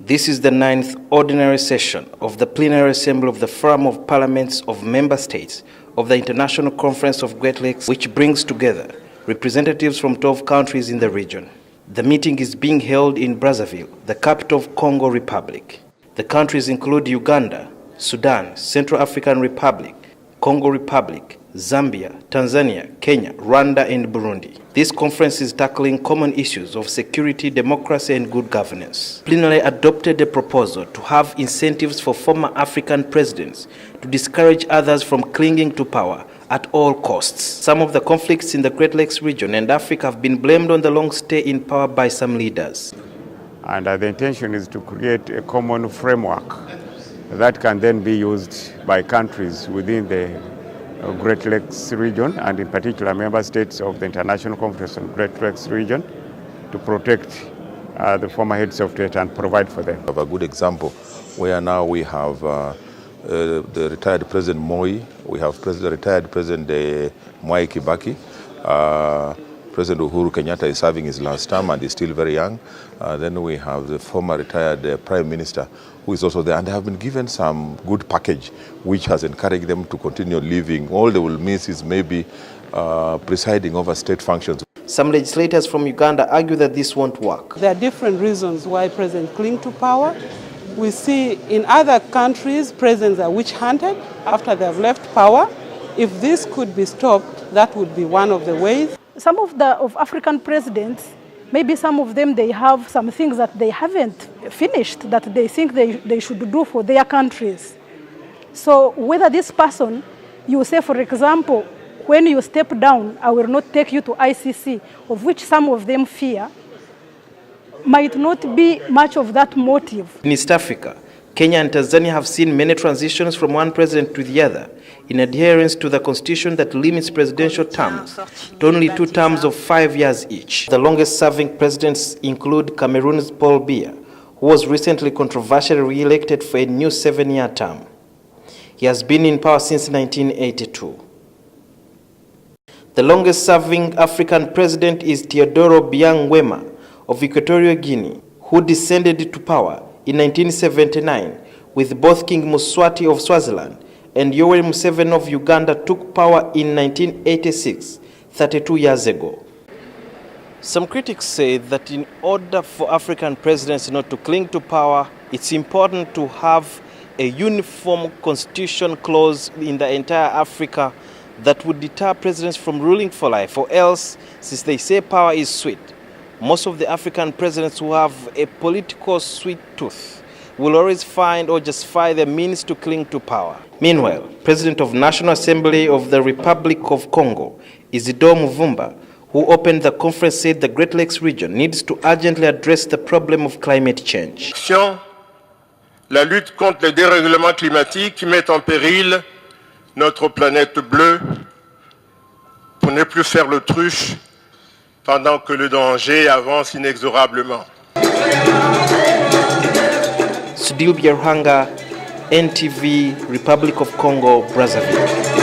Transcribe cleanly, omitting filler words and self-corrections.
This is the 9th ordinary session of the Plenary Assembly of the Forum of Parliaments of Member States of the International Conference of Great Lakes, which brings together representatives from 12 countries in the region. The meeting is being held in Brazzaville, the capital of Congo Republic. The countries include Uganda, Sudan, Central African Republic, Congo Republic, Zambia, Tanzania, Kenya, Rwanda, and Burundi. This conference is tackling common issues of security, democracy, and good governance. Plenary adopted a proposal to have incentives for former African presidents to discourage others from clinging to power at all costs. Some of the conflicts in the Great Lakes region and Africa have been blamed on the long stay in power by some leaders. And the intention is to create a common framework that can then be used by countries within the Great Lakes region, and in particular member states of the International Conference on Great Lakes region, to protect the former heads of state and provide for them. We have a good example where now we have the retired President Moi, we have retired President Mwai Kibaki, President Uhuru Kenyatta is serving his last term and is still very young. Then we have the former retired Prime Minister who is also there, and they have been given some good package which has encouraged them to continue living. All they will miss is maybe presiding over state functions. Some legislators from Uganda argue that this won't work. There are different reasons why presidents cling to power. We see in other countries presidents are witch-hunted after they have left power. If this could be stopped, that would be one of the ways. Some of African presidents, maybe some of them, they have some things that they haven't finished that they think they should do for their countries. So whether this person, you say, for example, when you step down, I will not take you to ICC, of which some of them fear, might not be much of that motive. In East Africa, Kenya and Tanzania have seen many transitions from one president to the other in adherence to the constitution that limits presidential terms to only 2 terms of 5 years each. The longest-serving presidents include Cameroon's Paul Biya, who was recently controversially re-elected for a new 7-year term. He has been in power since 1982. The longest-serving African president is Teodoro Obiang Nguema of Equatorial Guinea, who descended to power in 1979 with both King Mswati of Swaziland and Yoweri Museveni of Uganda took power in 1986, 32 years ago. Some critics say that in order for African presidents not to cling to power, it's important to have a uniform constitution clause in the entire Africa that would deter presidents from ruling for life, or else, since they say power is sweet, most of the African presidents who have a political sweet tooth will always find or justify the means to cling to power. Meanwhile, President of National Assembly of the Republic of Congo, Isidore Muvumba, who opened the conference, said the Great Lakes region needs to urgently address the problem of climate change. La lutte contre les dérèglements climatiques qui mettent en péril notre planète bleue pour ne plus faire l'autruche pendant que le danger avance inexorablement. Sudil Biarhanga, NTV, Republic of Congo, Brazzaville.